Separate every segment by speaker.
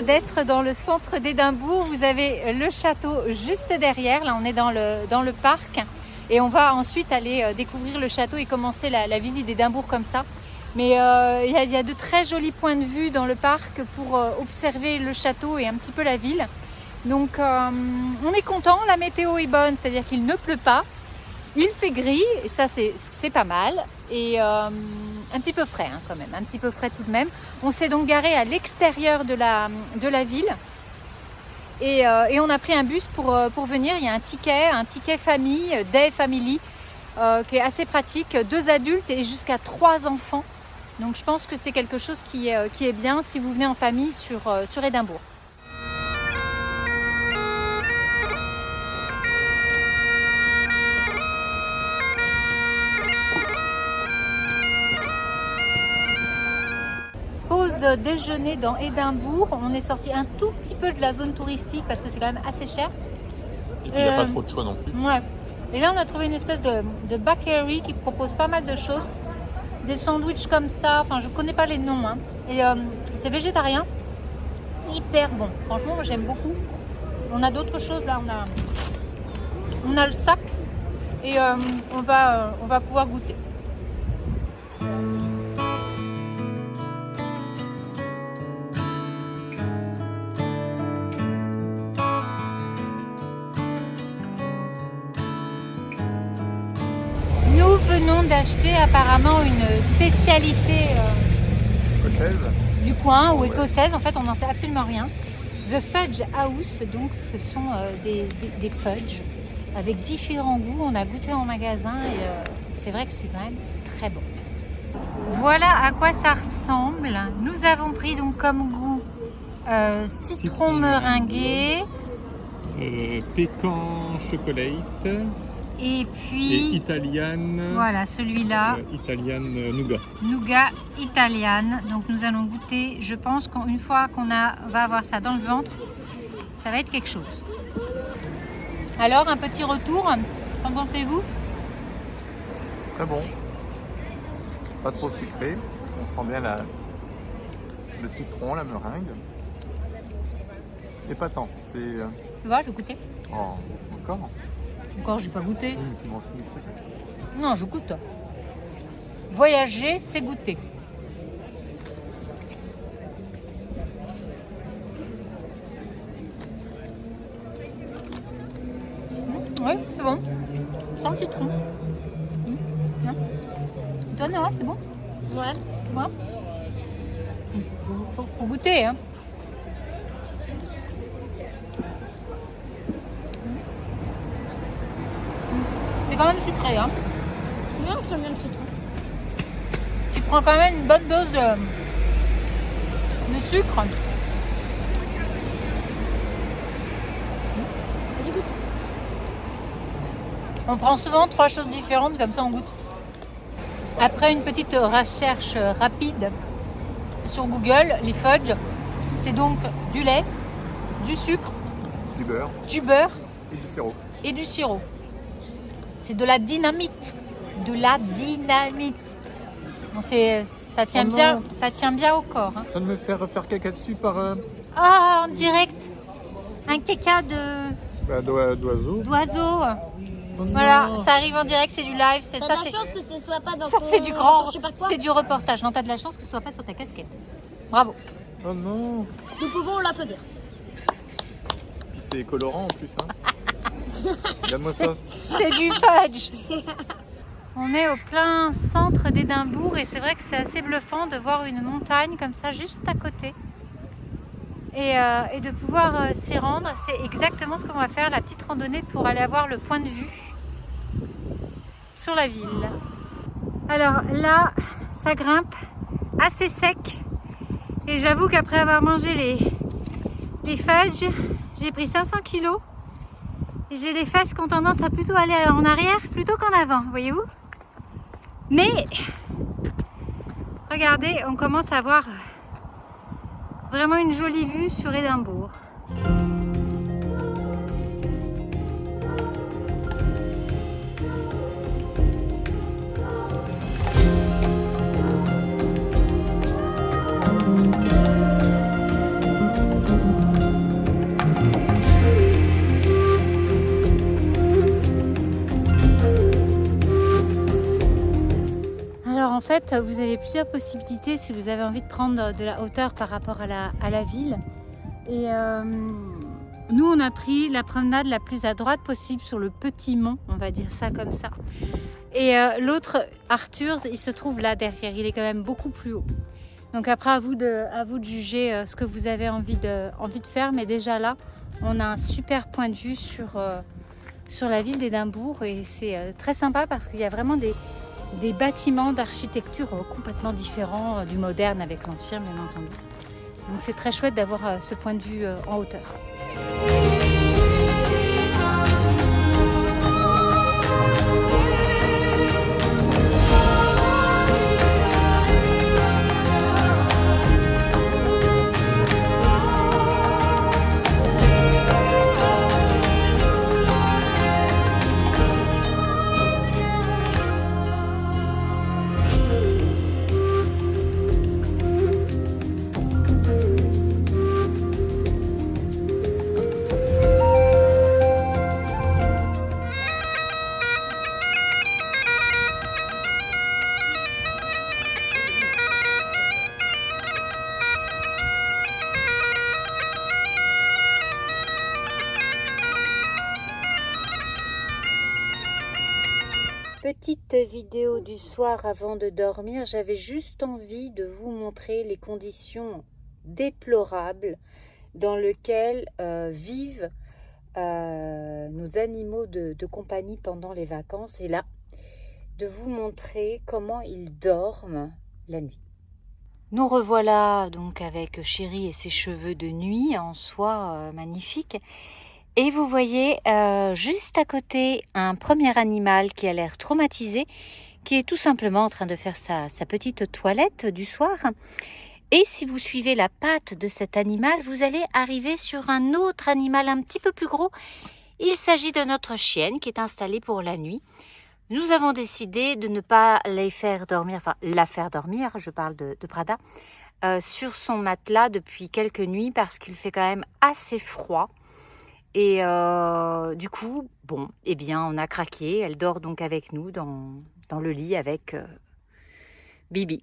Speaker 1: d'être dans le centre d'Édimbourg. Vous avez le château juste derrière. Là, on est dans le parc. Et on va ensuite aller découvrir le château et commencer la visite d'Édimbourg comme ça. Mais il y a de très jolis points de vue dans le parc pour observer le château et un petit peu la ville. Donc on est content, la météo est bonne, c'est-à-dire qu'il ne pleut pas. Il fait gris, et ça c'est pas mal. Et un petit peu frais quand même, un petit peu frais tout de même. On s'est donc garé à l'extérieur de la ville. Et on a pris un bus pour venir. Il y a un ticket famille, Day Family, qui est assez pratique. 2 adultes et jusqu'à 3 enfants. Donc je pense que c'est quelque chose qui est bien si vous venez en famille sur Édimbourg. Pause déjeuner dans Édimbourg. On est sorti un tout petit peu de la zone touristique parce que c'est quand même assez cher.
Speaker 2: Et puis il n'y a pas trop de choix non plus.
Speaker 1: Ouais. Et là on a trouvé une espèce de bakery qui propose pas mal de choses. Des sandwichs comme ça, enfin je connais pas les noms. Hein. Et c'est végétarien. Hyper bon. Franchement moi j'aime beaucoup. On a d'autres choses là. On a le sac. Et on va pouvoir goûter. Nous venons d'acheter apparemment une spécialité
Speaker 2: Écossaise.
Speaker 1: du coin ou écossaise. En fait, on n'en sait absolument rien. The Fudge House, donc ce sont des fudges avec différents goûts. On a goûté en magasin et c'est vrai que c'est quand même très bon. Voilà à quoi ça ressemble. Nous avons pris donc comme goût citron meringué
Speaker 2: Pécan chocolate
Speaker 1: et puis
Speaker 2: et italienne.
Speaker 1: voilà celui-là.
Speaker 2: Italienne nougat.
Speaker 1: Nougat italiane. Donc nous allons goûter. Je pense qu'une fois qu'on va avoir ça dans le ventre, ça va être quelque chose. Alors un petit retour. Qu'en pensez-vous?
Speaker 2: Très bon. Pas trop sucré. On sent bien le citron, la meringue. Et pas tant. C'est.
Speaker 1: Tu vois, je vais goûter.
Speaker 2: Oh, encore.
Speaker 1: Encore, j'ai pas goûté.
Speaker 2: Oui, mais tu manges tous les trucs.
Speaker 1: Non, je goûte. Voyager, c'est goûter. Oui, c'est bon. Sans le citron. Toi, Noah, c'est bon?
Speaker 3: Ouais.
Speaker 1: Bon. Faut goûter, hein. C'est quand même sucré, hein.
Speaker 3: Non, c'est bien le citron.
Speaker 1: Tu prends quand même une bonne dose de sucre.
Speaker 3: Vas-y, goûte.
Speaker 1: On prend souvent 3 choses différentes, comme ça on goûte. Après une petite recherche rapide sur Google, les fudge, c'est donc du lait, du sucre,
Speaker 2: Du beurre
Speaker 1: du beurre
Speaker 2: et du sirop.
Speaker 1: et du sirop. C'est de la dynamite. De la dynamite. Bon, ça tient bien au corps. Hein.
Speaker 2: Tu viens de me faire faire caca dessus par
Speaker 1: Ah, en direct. Un caca
Speaker 2: d'oiseau.
Speaker 1: d'oiseau.
Speaker 2: Oh
Speaker 1: Voilà,
Speaker 2: non.
Speaker 1: ça arrive en direct, c'est du live. C'est
Speaker 3: T'as
Speaker 1: ça,
Speaker 3: de
Speaker 1: c'est
Speaker 3: la chance que ce soit pas dans
Speaker 1: ça,
Speaker 3: ton...
Speaker 1: c'est du grand.
Speaker 3: dans je sais pas quoi.
Speaker 1: C'est du reportage. Non, t'as de la chance que ce soit pas sur ta casquette. Bravo.
Speaker 2: Oh non.
Speaker 3: Nous pouvons l'applaudir.
Speaker 2: Puis c'est colorant en plus. Hein. Regarde-moi ça.
Speaker 1: C'est du fudge. On est au plein centre d'Édimbourg et c'est vrai que c'est assez bluffant de voir une montagne comme ça juste à côté et de pouvoir s'y rendre. C'est exactement ce qu'on va faire, la petite randonnée pour aller avoir le point de vue sur la ville. Alors là, ça grimpe assez sec et j'avoue qu'après avoir mangé les fudges, j'ai pris 500 kilos. Et j'ai les fesses qui ont tendance à plutôt aller en arrière plutôt qu'en avant, voyez-vous? Mais, regardez, on commence à avoir vraiment une jolie vue sur Édimbourg. fait, vous avez plusieurs possibilités si vous avez envie de prendre de la hauteur par rapport à la ville. Et nous, on a pris la promenade la plus à droite possible sur le petit mont, on va dire ça comme ça. Et l'autre, Arthur, il se trouve là derrière, il est quand même beaucoup plus haut. Donc après, à vous de juger ce que vous avez envie de faire. Mais déjà là, on a un super point de vue sur la ville d'Édimbourg. Et c'est très sympa parce qu'il y a vraiment des bâtiments d'architecture complètement différents du moderne avec l'ancien, bien entendu. Donc c'est très chouette d'avoir ce point de vue en hauteur. Petite vidéo du soir avant de dormir, j'avais juste envie de vous montrer les conditions déplorables dans lesquelles vivent nos animaux de compagnie pendant les vacances, et là, de vous montrer comment ils dorment la nuit. Nous revoilà donc avec Chéri et ses cheveux de nuit en soie magnifiques. Et vous voyez juste à côté un premier animal qui a l'air traumatisé, qui est tout simplement en train de faire sa petite toilette du soir. Et si vous suivez la patte de cet animal, vous allez arriver sur un autre animal un petit peu plus gros. Il s'agit de notre chienne qui est installée pour la nuit. Nous avons décidé de ne pas la faire dormir, je parle de Prada, sur son matelas depuis quelques nuits parce qu'il fait quand même assez froid. Et du coup, bon, eh bien, on a craqué. Elle dort donc avec nous dans le lit avec Bibi.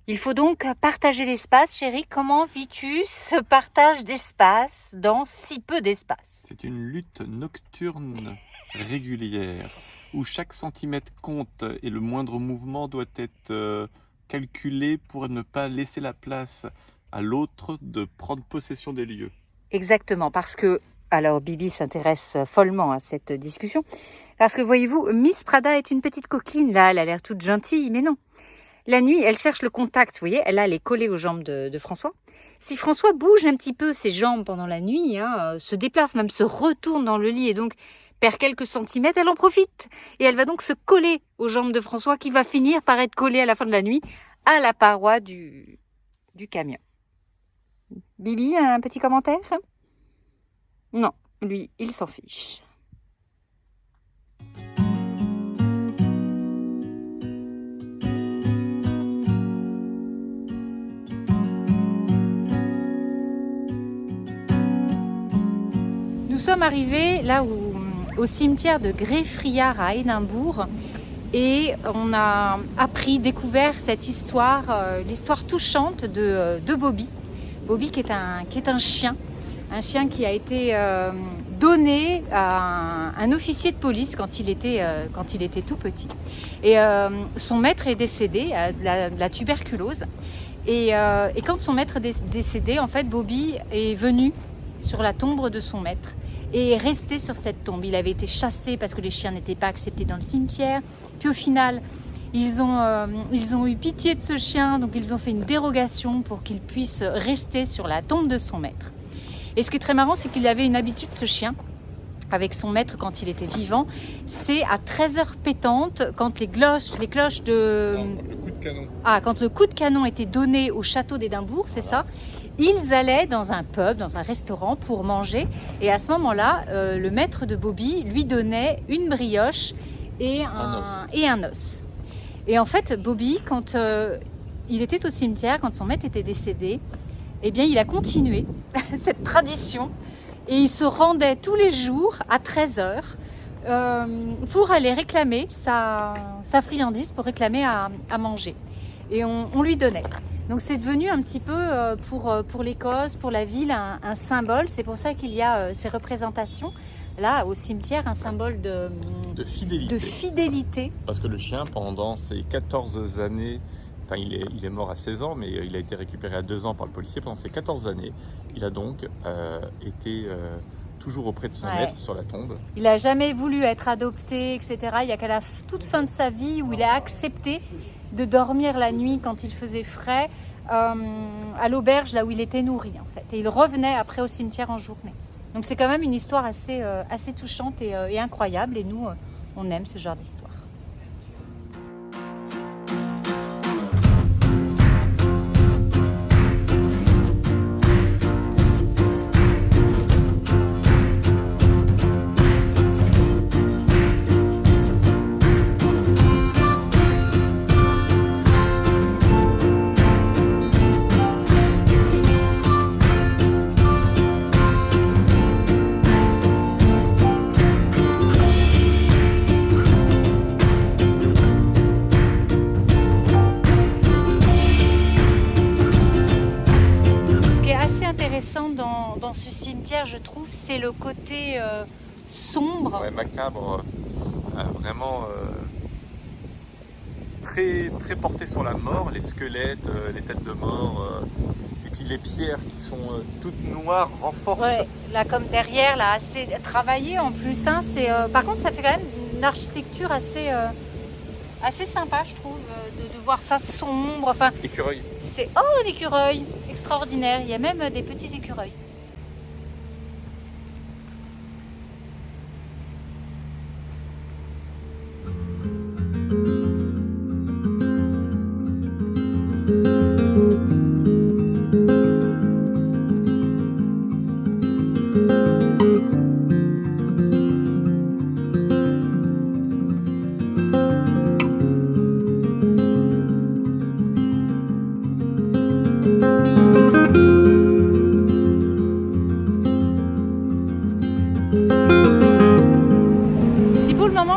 Speaker 1: Il faut donc partager l'espace. Chéri, comment vis-tu ce partage d'espace dans si peu d'espace?
Speaker 2: C'est une lutte nocturne régulière où chaque centimètre compte et le moindre mouvement doit être calculé pour ne pas laisser la place à l'autre de prendre possession des lieux.
Speaker 1: Exactement, parce que alors Bibi s'intéresse follement à cette discussion, parce que voyez-vous, Miss Prada est une petite coquine, là, elle a l'air toute gentille, mais non. La nuit, elle cherche le contact, vous voyez, elle est collée aux jambes de François. Si François bouge un petit peu ses jambes pendant la nuit, se déplace, même se retourne dans le lit et donc perd quelques centimètres, elle en profite. Et elle va donc se coller aux jambes de François qui va finir par être collée à la fin de la nuit à la paroi du camion. Bibi, un petit commentaire ? Non, lui, il s'en fiche. Nous sommes arrivés là au cimetière de Greyfriars à Édimbourg et on a découvert cette histoire, l'histoire touchante de Bobby. Bobby qui est un chien. Un chien qui a été donné à un officier de police quand il était tout petit. Et son maître est décédé de la tuberculose. Et quand son maître est décédé, en fait, Bobby est venu sur la tombe de son maître et est resté sur cette tombe. Il avait été chassé parce que les chiens n'étaient pas acceptés dans le cimetière. Puis au final, ils ont eu pitié de ce chien, donc ils ont fait une dérogation pour qu'il puisse rester sur la tombe de son maître. Et ce qui est très marrant, c'est qu'il avait une habitude, ce chien, avec son maître quand il était vivant, c'est à 13h pétantes, quand les cloches de...
Speaker 2: Non, le coup de canon.
Speaker 1: Ah, quand le coup de canon était donné au château d'Édimbourg, c'est ça, ils allaient dans un pub, dans un restaurant pour manger. Et à ce moment-là, le maître de Bobby lui donnait une brioche et un os. Et en fait, Bobby, quand il était au cimetière, quand son maître était décédé, eh bien, il a continué cette tradition et il se rendait tous les jours à 13h pour aller réclamer sa friandise, pour réclamer à manger. et on lui donnait. Donc c'est devenu un petit peu pour l'Écosse, pour la ville, un symbole. C'est pour ça qu'il y a ces représentations là au cimetière, un symbole de fidélité.
Speaker 2: Parce que le chien, pendant ces 14 années, enfin il est mort à 16 ans, mais il a été récupéré à 2 ans par le policier. Pendant ces 14 années, il a donc été toujours auprès de son maître sur la tombe.
Speaker 1: Il n'a jamais voulu être adopté, etc. Il n'y a qu'à la toute fin de sa vie où il a accepté de dormir la nuit quand il faisait frais à l'auberge, là où il était nourri en fait. Et il revenait après au cimetière en journée. Donc c'est quand même une histoire assez touchante et incroyable. Et nous, on aime ce genre d'histoire. Dans ce cimetière, je trouve, c'est le côté sombre.
Speaker 2: Ouais, macabre, vraiment très, très porté sur la mort, les squelettes, les têtes de mort, et puis les pierres qui sont toutes noires renforcent.
Speaker 1: Ouais, là comme derrière, là assez travaillé en plus. Hein, par contre, ça fait quand même une architecture assez sympa, je trouve, de voir ça sombre. Enfin,
Speaker 2: écureuil.
Speaker 1: Un écureuil extraordinaire. Il y a même des petits écureuils.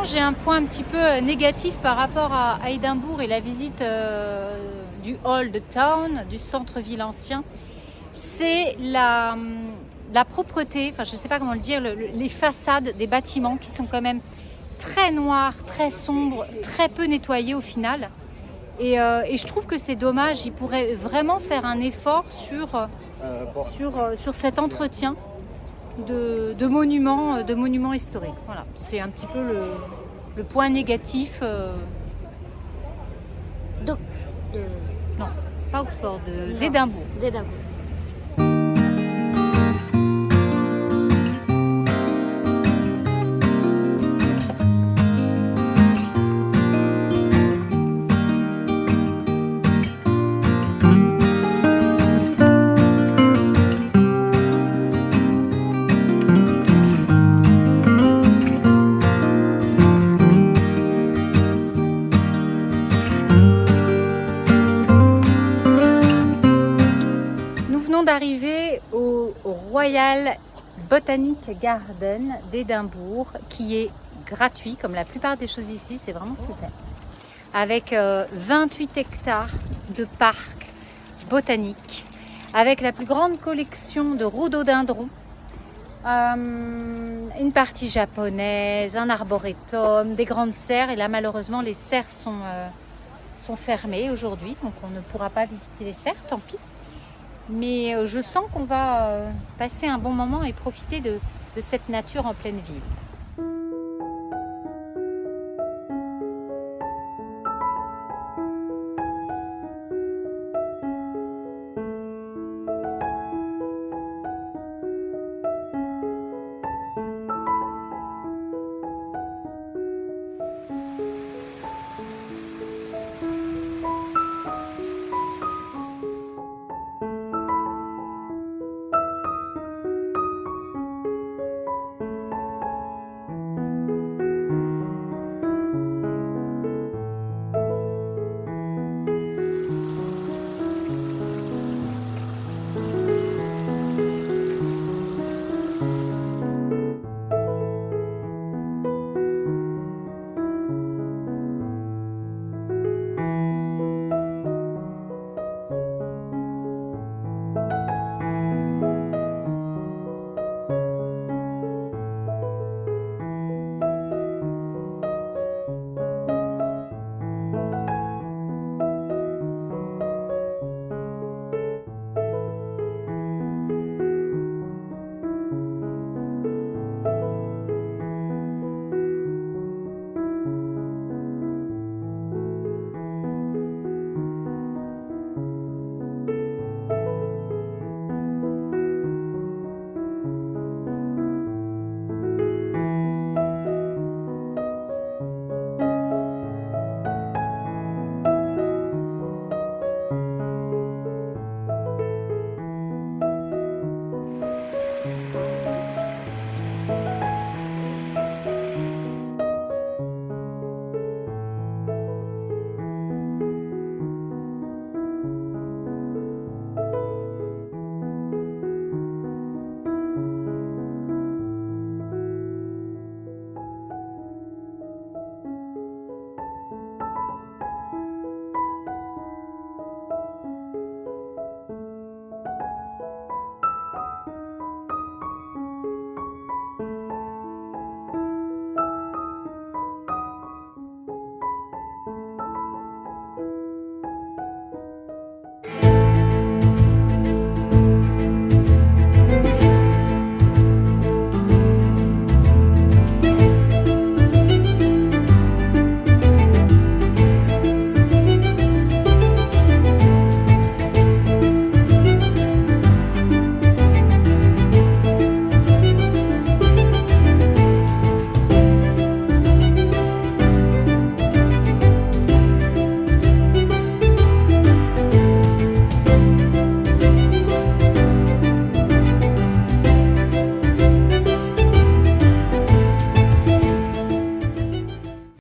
Speaker 1: J'ai un point un petit peu négatif par rapport à Édimbourg et la visite du Old Town, du centre-ville ancien, c'est la propreté, enfin je ne sais pas comment le dire, les façades des bâtiments qui sont quand même très noires, très sombres, très peu nettoyées au final. Et je trouve que c'est dommage, ils pourraient vraiment faire un effort sur cet entretien de monuments historiques. Voilà, c'est un petit peu le point négatif non, pas Oxford, d'Édimbourg. D'arriver au Royal Botanic Garden d'Édimbourg, qui est gratuit comme la plupart des choses ici, c'est vraiment super, avec 28 hectares de parcs botaniques, avec la plus grande collection de rhododendrons, une partie japonaise, un arboretum, des grandes serres, et là malheureusement les serres sont fermées aujourd'hui, donc on ne pourra pas visiter les serres, tant pis. Mais je sens qu'on va passer un bon moment et profiter de cette nature en pleine ville.